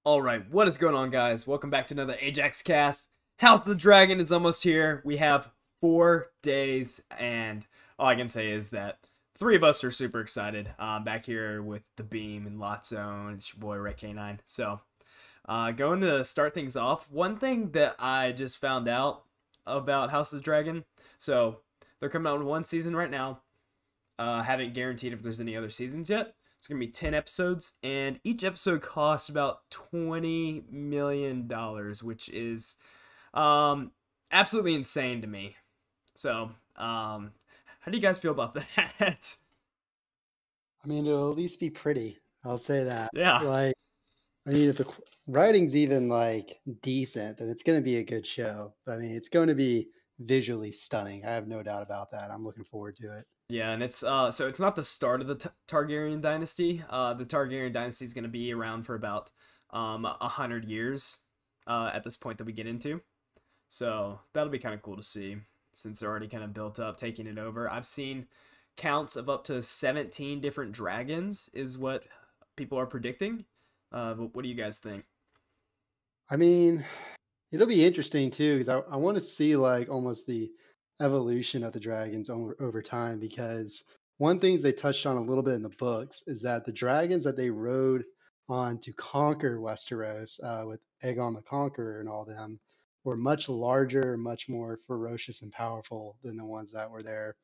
Alright, what is going on, guys? Welcome back to another AJAXCAST. House of the Dragon is almost here. We have 4 days, and all I can say is that 3 of us are super excited. Back here with the Beam and Lot Zone. It's your boy, Red K9. So, going to start things off, one thing that I just found out about House of the Dragon, so they're coming out with 1 season right now. Haven't guaranteed if there's any other seasons yet. It's going to be 10 episodes, and each episode costs about $20 million, which is absolutely insane to me. So, how do you guys feel about that? I mean, it'll at least be pretty. I'll say that. Yeah. I mean, if the writing's even decent, then it's going to be a good show. But I mean, it's going to be visually stunning. I have no doubt about that. I'm looking forward to it. Yeah, and it's so it's not the start of the Targaryen dynasty. The Targaryen dynasty is going to be around for about 100 years at this point that we get into. So that'll be kind of cool to see since they're already kind of built up, taking it over. I've seen counts of up to 17 different dragons is what people are predicting. But what do you guys think? I mean, it'll be interesting too because I want to see almost the evolution of the dragons over time. Because one things they touched on a little bit in the books is that the dragons that they rode on to conquer Westeros with Aegon the Conqueror and all them were much larger, much more ferocious and powerful than the ones that were there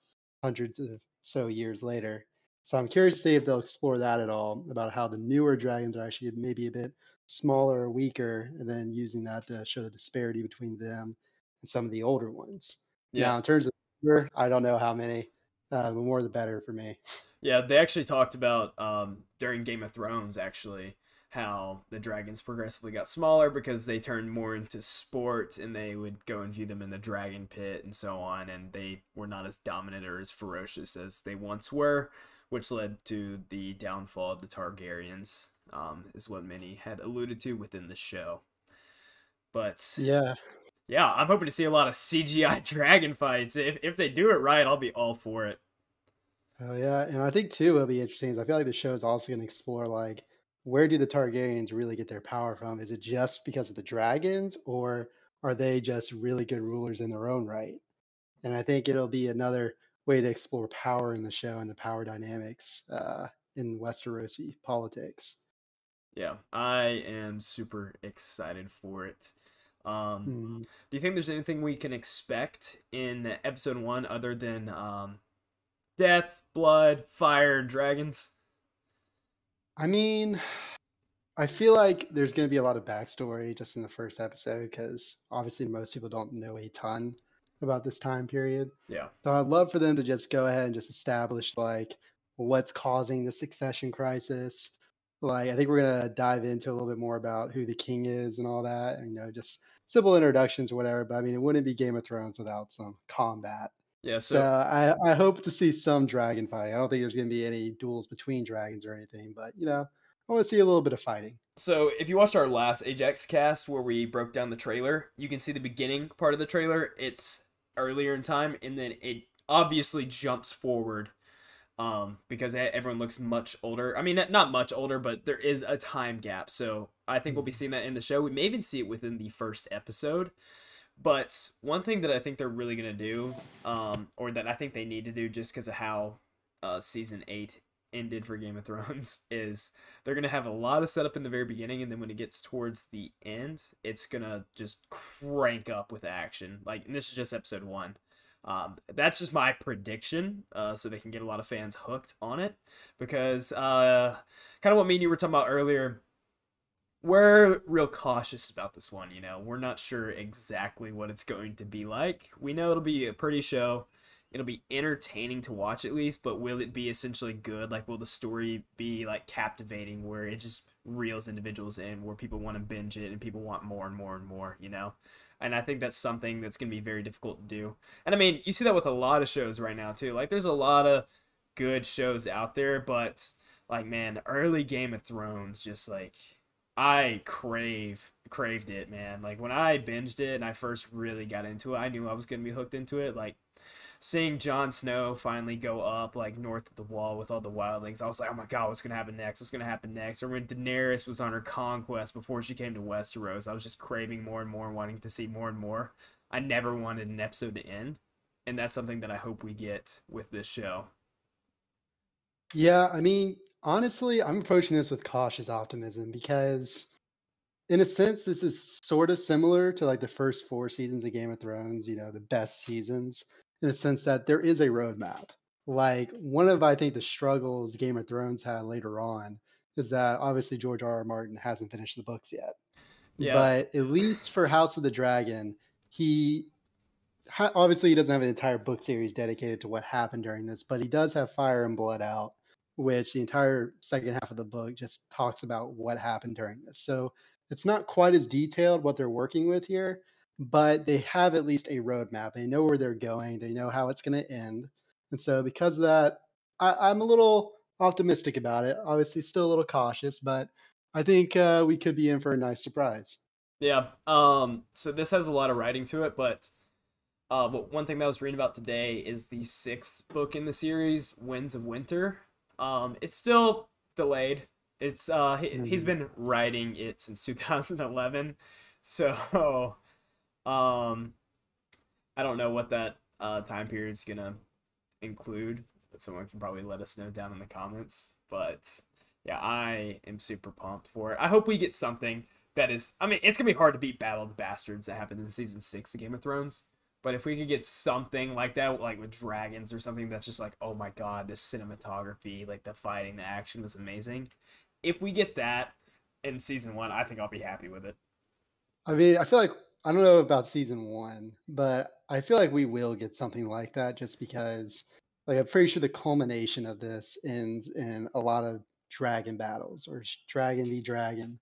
hundreds of so years later. So I'm curious to see if they'll explore that at all about how the newer dragons are actually maybe a bit smaller or weaker, and then using that to show the disparity between them and some of the older ones. Yeah. Now, in terms of number, I don't know how many. The more the better for me. Yeah, they actually talked about during Game of Thrones, actually, how the dragons progressively got smaller because they turned more into sport and they would go and view them in the dragon pit and so on, and they were not as dominant or as ferocious as they once were, which led to the downfall of the Targaryens, is what many had alluded to within the show. But Yeah. yeah, I'm hoping to see a lot of CGI dragon fights. If they do it right, I'll be all for it. Oh yeah, and I think too it'll be interesting. Is I feel like the show is also going to explore where do the Targaryens really get their power from? Is it just because of the dragons, or are they just really good rulers in their own right? And I think it'll be another way to explore power in the show and the power dynamics in Westerosi politics. Yeah, I am super excited for it. Hmm. Do you think there's anything we can expect in episode 1 other than death, blood, fire, dragons? I mean, I feel like there's going to be a lot of backstory just in the first episode because obviously most people don't know a ton about this time period. Yeah. So I'd love for them to just go ahead and just establish what's causing the succession crisis. I think we're gonna dive into a little bit more about who the king is and all that, and just simple introductions or whatever. But I mean, it wouldn't be Game of Thrones without some combat. Yeah, So so I hope to see some dragon fighting. I don't think there's gonna be any duels between dragons or anything, but I want to see a little bit of fighting. so if you watched our last Ajax cast where we broke down the trailer, you can see the beginning part of the trailer. It's earlier in time, and then it obviously jumps forward because everyone looks much older. I mean, not much older, but there is a time gap. So I think we'll be seeing that in the show. We may even see it within the first episode. But one thing that I think they're really going to do, or that I think they need to do just because of how season 8 ended for Game of Thrones, is they're going to have a lot of setup in the very beginning, and then when it gets towards the end, it's going to just crank up with action. And this is just episode 1. That's just my prediction, so they can get a lot of fans hooked on it, because kind of what me and you were talking about earlier, we're real cautious about this one. We're not sure exactly what it's going to be like. We know it'll be a pretty show. It'll be entertaining to watch at least, but will it be essentially good? Will the story be captivating where it just reels individuals in, where people want to binge it and people want more and more and more, And I think that's something that's going to be very difficult to do. And I mean, you see that with a lot of shows right now too. There's a lot of good shows out there, but man, early Game of Thrones just I craved it, man. When I binged it and I first really got into it, I knew I was going to be hooked into it. seeing Jon Snow finally go up like north of the wall with all the wildlings, I was like, oh my god, what's gonna happen next? What's gonna happen next? Or when Daenerys was on her conquest before she came to Westeros, I was just craving more and more, wanting to see more and more. I never wanted an episode to end, and that's something that I hope we get with this show. Yeah, I mean, honestly, I'm approaching this with cautious optimism because, in a sense, this is sort of similar to like the first 4 seasons of Game of Thrones, the best seasons, in the sense that there is a roadmap. Like, one of, I think, the struggles Game of Thrones had later on is that obviously George R. R. Martin hasn't finished the books yet. Yeah, But at least for House of the Dragon, he obviously he doesn't have an entire book series dedicated to what happened during this, but he does have Fire and Blood out, which the entire second half of the book just talks about what happened during this. So it's not quite as detailed what they're working with here, but they have at least a roadmap. They know where they're going. They know how it's going to end, and so because of that, I'm a little optimistic about it. Obviously, still a little cautious, but I think we could be in for a nice surprise. yeah. So this has a lot of writing to it, but one thing that I was reading about today is the sixth book in the series, Winds of Winter. It's still delayed. He's Mhm. been writing it since 2011, so um, I don't know what that time period's gonna include. Someone can probably let us know down in the comments. But yeah, I am super pumped for it. I hope we get something that is. I mean, it's gonna be hard to beat Battle of the Bastards that happened in season 6 of Game of Thrones. But if we could get something like that, like with dragons or something that's just like, oh my god, this cinematography, like the fighting, the action was amazing. If we get that in season 1, I think I'll be happy with it. I mean, I feel like I don't know about season one, but I feel like we will get something like that just because, like, I'm pretty sure the culmination of this ends in a lot of dragon battles or dragon v dragon.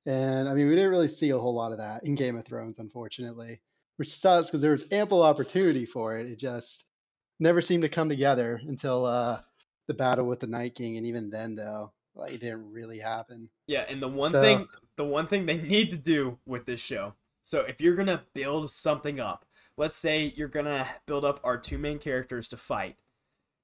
And I mean, we didn't really see a whole lot of that in Game of Thrones, unfortunately, which sucks because there was ample opportunity for it. It just never seemed to come together until the battle with the Night King. And even then, though, like, it didn't really happen. Yeah, and the one So, thing the one thing they need to do with this show. So if you're going to build something up, let's say you're going to build up our two main characters to fight.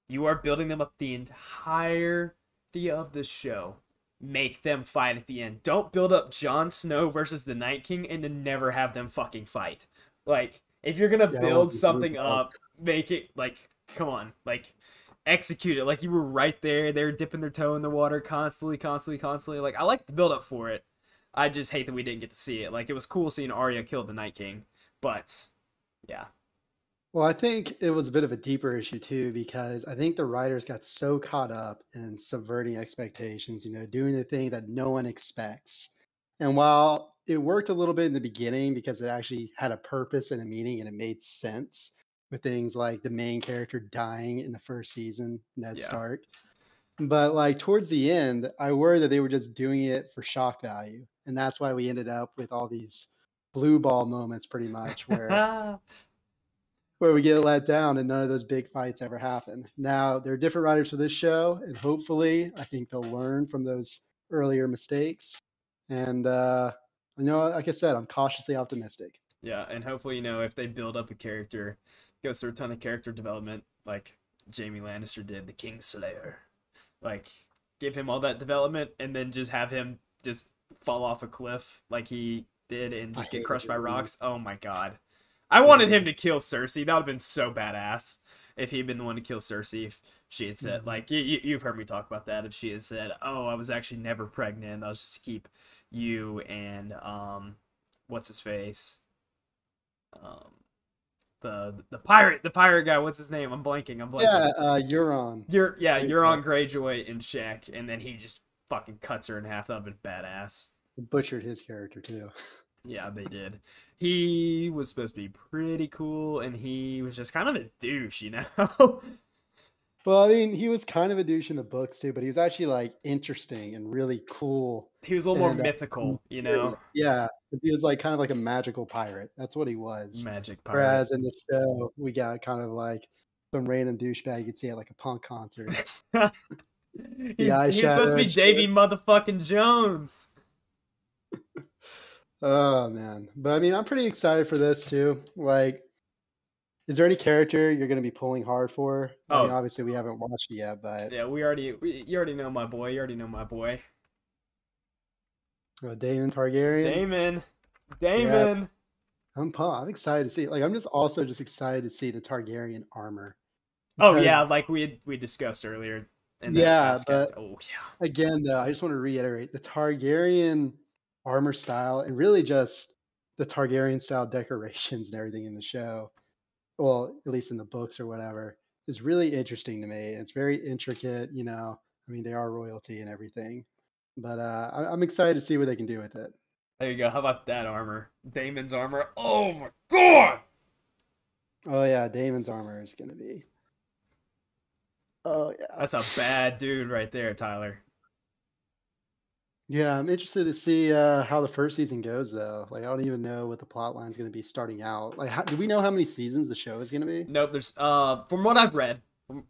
You are building them up the entirety of the show. Make them fight at the end. Don't build up Jon Snow versus the Night King and then never have them fucking fight. Like, if you're gonna yeah, I don't want build to see something that. up, make it like, come on, like, execute it. Like you were right there. They were dipping their toe in the water constantly, constantly, constantly. Like I like the build up for it. I just hate that we didn't get to see it. Like it was cool seeing Arya kill the Night King, but yeah, Well, I think it was a bit of a deeper issue too, because I think the writers got so caught up in subverting expectations, doing the thing that no one expects. And while it worked a little bit in the beginning because it actually had a purpose and a meaning and it made sense with things like the main character dying in the first season, Ned yeah. Stark. But like towards the end, I worry that they were just doing it for shock value. And that's why we ended up with all these blue ball moments pretty much where we get let down and none of those big fights ever happen. Now, there are different writers for this show, and hopefully, I think they'll learn from those earlier mistakes. And, like I said, I'm cautiously optimistic. Yeah, and hopefully, if they build up a character, goes through a ton of character development, like Jamie Lannister did, the Kingslayer. Like, give him all that development, and then just have him just fall off a cliff like he did and I just get hated crushed by his leave. rocks. Oh my god. I wanted him to kill Cersei. That would have been so badass if he'd been the one to kill Cersei. If she had said, Mhm. like, you've heard me talk about that. If she had said, oh, I was actually never pregnant. That was just to keep you and, what's his face? Um, the pirate guy. What's his name? I'm blanking. I'm blanking. Yeah, Euron. Great You're pick. on Greyjoy in check, and then he just fucking cuts her in half. That'd been badass. Butchered his character, too. Yeah, they did. He was supposed to be pretty cool, and he was just kind of a douche. Well, I mean, he was kind of a douche in the books, too, but he was actually, like, interesting and really cool He was a little more and mythical. mysterious. Yeah, he was, like, kind of like a magical pirate. That's what he was. Magic pirate. Whereas in the show, we got kind of like some random douchebag you'd see at like a punk concert. The He was supposed to eyeshadow be and Davy shit. motherfucking Jones. Oh man. But I mean, I'm pretty excited for this too. Like Is there any character you're gonna be pulling hard for? I mean, Oh, obviously we haven't watched it yet, but yeah, you already know my boy. You already know my boy. Daemon Targaryen. Damon. Yeah, Damon. I'm pumped. I'm excited to see. Like, I'm just excited to see the Targaryen armor Oh yeah, because like we discussed earlier in that yeah, cast. but Oh yeah. again, though, I just want to reiterate the Targaryen armor style and really just the Targaryen style decorations and everything in the show. Well, at least in the books or whatever, is really interesting to me. It's very intricate. I mean, they are royalty and everything, but I'm excited to see what they can do with it. There you go. How about that armor? Damon's armor. Oh my god. Oh yeah, Damon's armor is gonna be. Oh yeah. That's a bad dude right there, Tyler. Yeah, I'm interested to see how the first season goes, though. Like, I don't even know what the plot line is going to be starting out. Like, do we know how many seasons the show is going to be? Nope. There's from what I've read,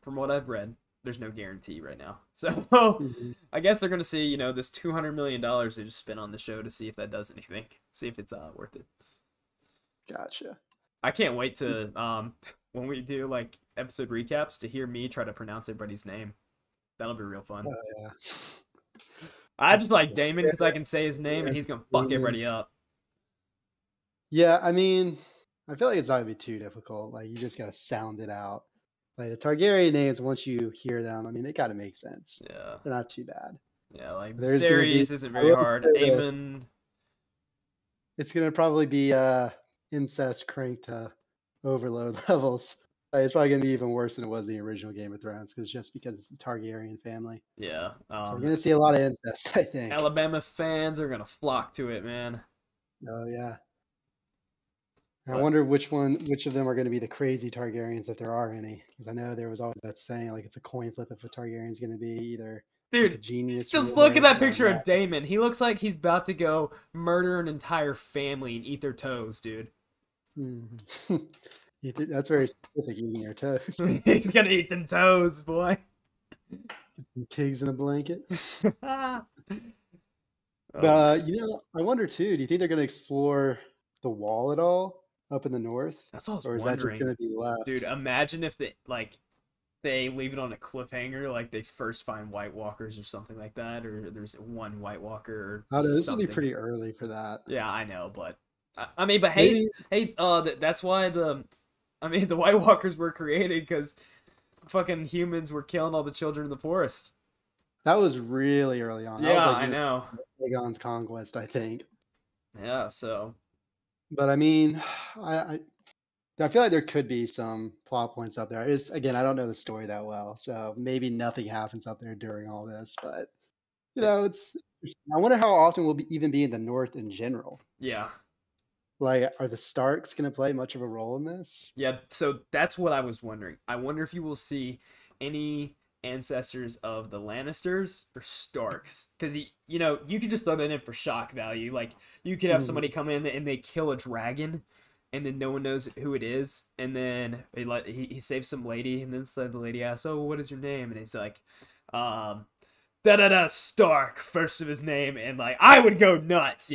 from what I've read, there's no guarantee right now. So Mhm. I guess they're gonna see this $200 million they just spent on the show to see if that does anything. See if it's worth it. Gotcha. I can't wait to when we do like episode recaps to hear me try to pronounce everybody's name. That'll be real fun. Oh yeah. I just like Yes, Damon because I can say his name and he's gonna fuck Damon. everybody up. Yeah, I mean, I feel like it's not gonna be too difficult. Like, you just gotta sound it out. Like the Targaryen names, once you hear them, I mean, they gotta make sense. Yeah, They're not too bad. yeah. Like There's gonna be. Viserys isn't I very will hard. say this: Aemon. it's gonna probably be incest cranked to overload levels. Like, it's probably gonna be even worse than it was in the original Game of Thrones, because it's the Targaryen family. Yeah. So we're gonna see a lot of incest, I think. Alabama fans are gonna flock to it, man. Oh yeah. And I But wonder which of them are going to be the crazy Targaryens, if there are any. Because I know there was always that saying, like, it's a coin flip if a Targaryen is going to be either like a dude, genius just look at ruler that or picture not. of Damon. He looks like he's about to go murder an entire family and eat their toes, dude. Mhm. That's very specific, eating your toes. He's gonna eat them toes, boy. Some pigs in a blanket. Oh But man, I wonder too. Do you think they're going to explore the wall at all up in the north, that's what I was or is that just wondering, going to be dude. left? Imagine if they leave it on a cliffhanger, like they first find White Walkers or something like that, or there's one White Walker or I don't know. This will be something. pretty early for that. Yeah, I know, but I mean, but Maybe that's why the White Walkers were created because fucking humans were killing all the children in the forest. that was really early on. That was Yeah, like I even know. Aegon's conquest, I think. Yeah, so But I mean, I feel like there could be some plot points up there. Again, I don't know the story that well, so maybe nothing happens up there during all this. But it, I wonder how often we'll even be in the North in general. yeah, Like, are the Starks going to play much of a role in this? yeah. So that's what I was wondering. I wonder if you will see any ancestors of the Lannisters or Starks, because you could just throw that in for shock value. Like you could have somebody Mhm. come in and they kill a dragon, and then no one knows who it is, and then he saves some lady, and then the lady asks, "Oh, what is your name?" And he's like, um, da da da Stark, first of his name, and like I would go nuts.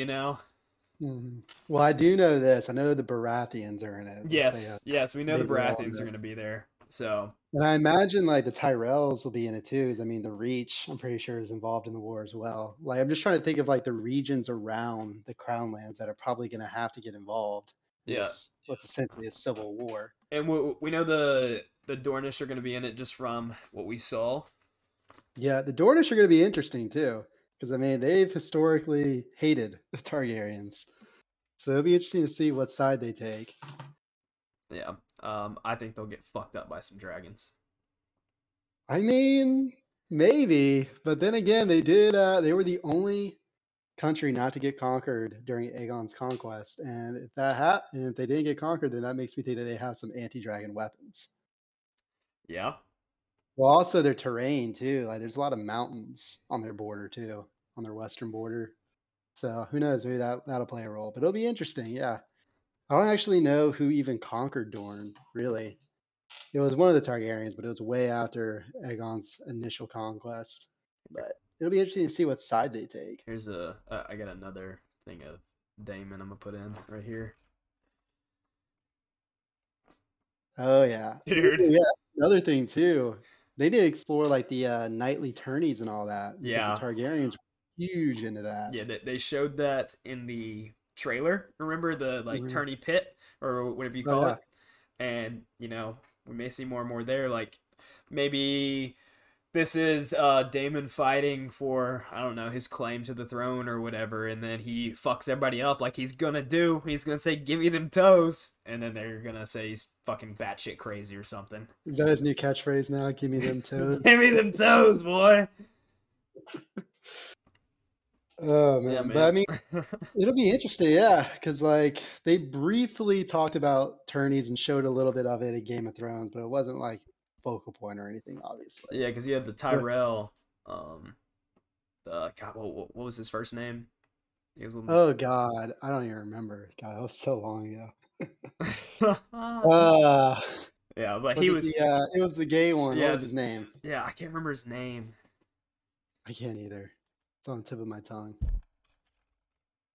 Mhm. Well, I do know this. I know the Baratheons are in it. They play a Yes, yes, we know the big role in Baratheons are this. going to be there. So And I imagine like the Tyrells will be in it too. 'Cause, I mean, the Reach, I'm pretty sure, is involved in the war as well. Like, I'm just trying to think of like the regions around the Crown Lands that are probably going to have to get involved in yeah, this, what's essentially a civil war. and we know the Dornish are going to be in it just from what we saw. Yeah, the Dornish are going to be interesting too, because I mean, they've historically hated the Targaryens. So it'll be interesting to see what side they take. Yeah, I think they'll get fucked up by some dragons. I mean, maybe, but then again, they were the only country not to get conquered during Aegon's conquest. And and if they didn't get conquered, then that makes me think that they have some anti-dragon weapons. Yeah, Well, also their terrain too. Like, there's a lot of mountains on their border too, on their western border. So who knows? Maybe that'll play a role. But it'll be interesting. Yeah, I don't actually know who even conquered Dorne. Really, it was one of the Targaryens, but it was way after Aegon's initial conquest. But it'll be interesting to see what side they take. here's I got another thing of Daemon I'm gonna put in right here. Oh yeah. Ooh, Dude. yeah. Another thing too. They did explore like the nightly tourneys and all that because the Yeah. Targaryens were huge into that. Yeah, they showed that in the trailer. Remember the like Mhm. tourney pit or whatever you Oh call yeah. it? And, we may see more and more there. Like maybe this is Damon fighting for, I don't know, his claim to the throne or whatever, and then he fucks everybody up like he's gonna do. He's gonna say, "Give me them toes," and then they're gonna say he's fucking batshit crazy or something. Is that his new catchphrase now? Give me them toes. Give me them toes, boy. Oh Yeah, man. But I man. mean, it'll be interesting, yeah, because like they briefly talked about tourneys and showed a little bit of it in Game of Thrones, but it wasn't like focal point or anything, obviously. Yeah, because you had the But Tyrell. God, what was his first name? He was one. oh God, I don't even remember. God, that was so long ago. Uh Yeah, but was he it the was. it was the gay one. What Yeah, was his name? yeah. I can't remember his name. I can't either. It's on the tip of my tongue.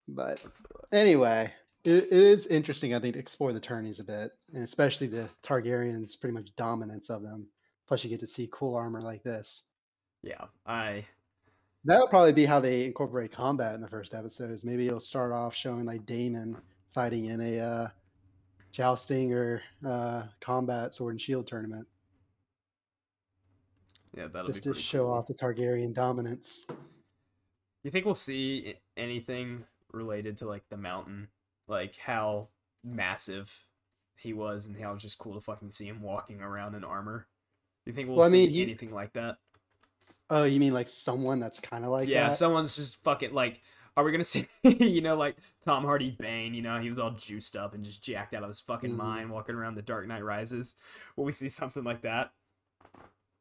But Let's. anyway, it is interesting, I think, to explore the tourneys a bit, and especially the Targaryens' pretty much dominance of them. Plus, you get to see cool armor like this. Yeah, I. That'll probably be how they incorporate combat in the first episode. Is maybe it'll start off showing like Daemon fighting in a jousting or combat sword and shield tournament, Yeah, that'll be just to pretty show cool. off the Targaryen dominance. You think we'll see anything related to like the mountain, like how massive he was, and how it's just cool to fucking see him walking around in armor? You think we'll Well, I mean, see he. anything like that? Oh, you mean like someone that's kind of like Yeah, that? someone's just fucking like. Are we gonna see, like Tom Hardy Bane? He was all juiced up and just jacked out of his fucking Mhm. mind, walking around the Dark Knight Rises. Will we see something like that?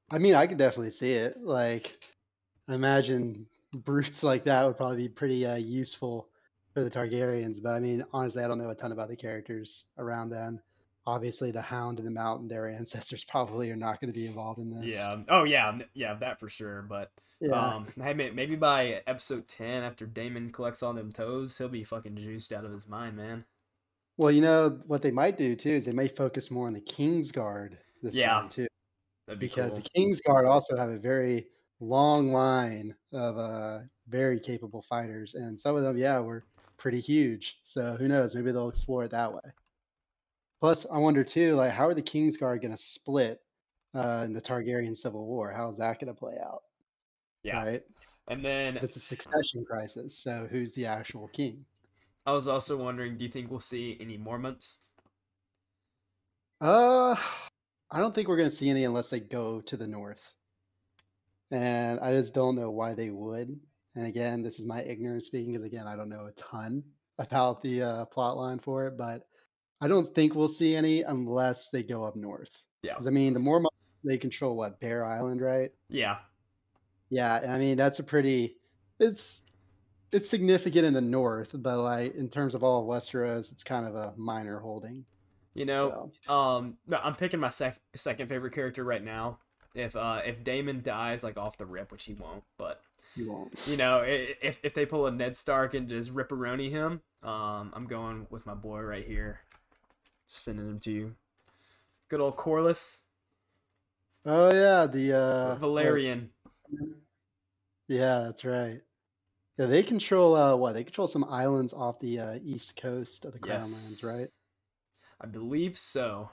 I mean, I could definitely see it. Like, I imagine brutes like that would probably be pretty useful for the Targaryens. But I mean, honestly, I don't know a ton about the characters around them. Obviously, the Hound and the Mountain, their ancestors probably are not going to be involved in this. Yeah. Oh yeah. Yeah. That for sure. But Yeah. hey, maybe by episode 10, after Damon collects all them toes, he'll be fucking juiced out of his mind, man. Well, you know what they might do too is they may focus more on the Kingsguard this Yeah, time too, that'd be because the cool. Kingsguard also have a very long line of very capable fighters, and some of them, yeah, were pretty huge. So who knows? Maybe they'll explore it that way. Plus, I wonder too, like, how are the Kingsguard going to split in the Targaryen Civil War? How is that going to play out? Yeah. Right? And then Because it's a succession crisis. So who's the actual king? I was also wondering, do you think we'll see any Mormonts? Uh, I don't think we're going to see any unless they go to the north. And I just don't know why they would. And again, this is my ignorance speaking because again, I don't know a ton about the plot line for it, but I don't think we'll see any unless they go up north. Yeah. Because I mean, the more they control what Bear Island, right? Yeah. Yeah, and I mean that's a pretty. It's it's significant in the north, but like in terms of all of Westeros, it's kind of a minor holding. You know, So no, I'm picking my second favorite character right now. If Damon dies like off the rip, which he won't, but you won't. if they pull a Ned Stark and just ripperoni him, I'm going with my boy right here. Sending him to you. Good old Corlys Oh yeah, the what? Valerian. Yeah, that's right. Yeah, they control what? They control some islands off the east coast of the Crown Lands, right? Yes, I believe so.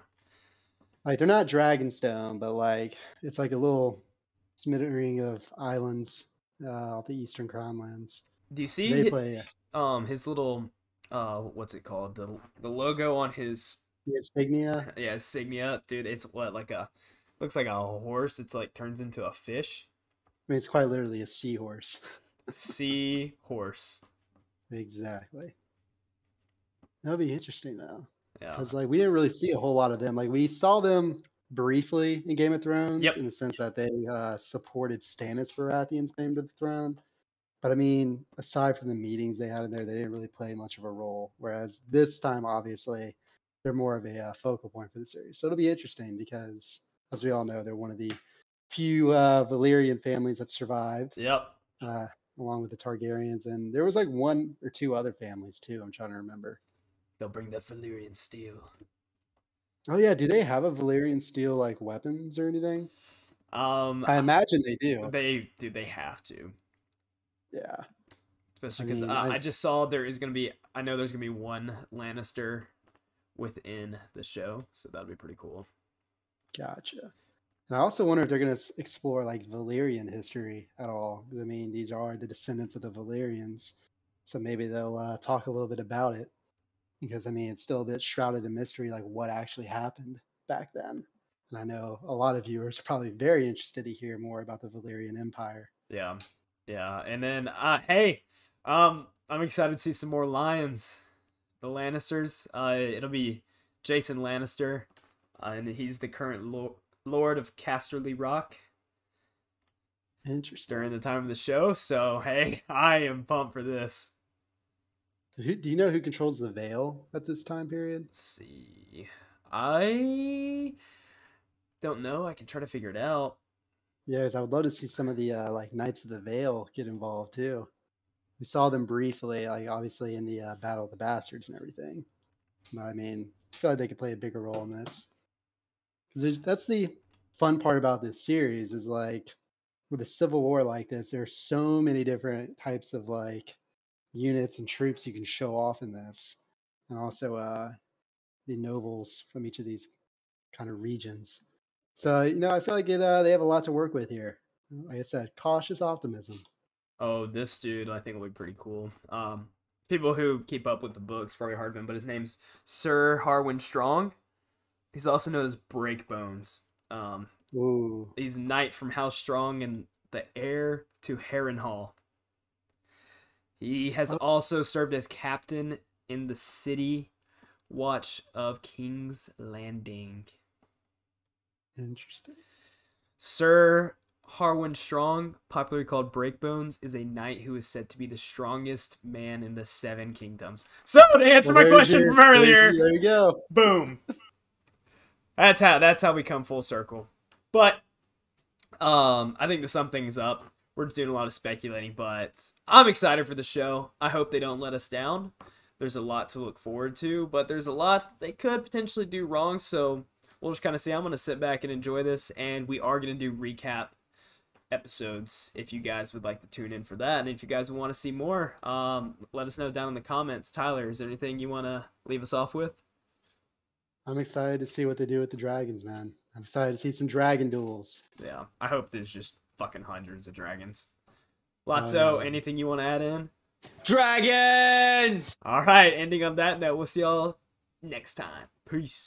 Like they're not Dragonstone, but like it's like a little smattering of islands off the eastern Crown Lands. Do you They see play his little what's it called, the logo on his the insignia. yeah insignia, dude? It's what, like a, looks like a horse. It's like turns into a fish. I mean, it's quite literally a seahorse. Sea horse. Exactly. That'll be interesting though, Yeah. because like we didn't really see a whole lot of them. Like we saw them briefly in Game of Thrones Yep. in the sense that they supported Stannis Baratheon's claim to the throne. But I mean, aside from the meetings they had in there, they didn't really play much of a role. Whereas this time, obviously, they're more of a focal point for the series. So it'll be interesting because, as we all know, they're one of the few Valyrian families that survived, Yep. uh, along with the Targaryens. And there was like one or two other families too. I'm trying to remember. They'll bring that Valyrian steel. Oh yeah, do they have a Valyrian steel like weapons or anything? Um, I imagine they do. they have to, Yeah. I especially because mean, I just saw there is gonna be. I know there's gonna be one Lannister within the show, so that'll be pretty cool. gotcha. And I also wonder if they're going to explore like Valyrian history at all. 'Cause, I mean, these are the descendants of the Valyrians, so maybe they'll talk a little bit about it. Because I mean, it's still a bit shrouded in mystery, like what actually happened back then. And I know a lot of viewers are probably very interested to hear more about the Valyrian Empire. Yeah, yeah, and then hey, I'm excited to see some more lions. The Lannisters. It'll be Jason Lannister, and he's the current Lord of Casterly Rock during Interesting. the time of the show. So hey, I am pumped for this. Do you know who controls the Veil at this time period? Let's see. I don't know. I can try to figure it out. Yeah, 'cause I would love to see some of the like Knights of the Veil get involved too. We saw them briefly, like obviously in the Battle of the Bastards and everything. But I mean, I feel like they could play a bigger role in this because that's the fun part about this series is like with a civil war like this, there's so many different types of like units and troops you can show off in this, and also the nobles from each of these kind of regions. So I feel like they have a lot to work with here. Like I said, cautious optimism. Oh, this dude, I think will be pretty cool. People who keep up with the books probably hard of him, but his name's Sir Harwin Strong. He's also known as Breakbones. Um, Ooh, he's knight from House Strong and the heir to Harrenhal. He has oh, also served as captain in the city watch of King's Landing. interesting. Sir Harwin Strong, popularly called Breakbones, is a knight who is said to be the strongest man in the Seven Kingdoms. So to answer Well, my question from earlier, there you go. boom. That's how we come full circle. But I think to sum things up, we're just doing a lot of speculating, but I'm excited for the show. I hope they don't let us down. There's a lot to look forward to, but there's a lot they could potentially do wrong, so we'll just kind of see. I'm going to sit back and enjoy this, and we are going to do recap episodes if you guys would like to tune in for that. And if you guys want to see more, let us know down in the comments. Tyler, is there anything you want to leave us off with? I'm excited to see what they do with the dragons, man. I'm excited to see some dragon duels. Yeah, I hope there's just fucking hundreds of dragons. Oh yeah, Lotso, man. anything you want to add in? Dragons! All right, ending on that note, we'll see y'all next time. Peace.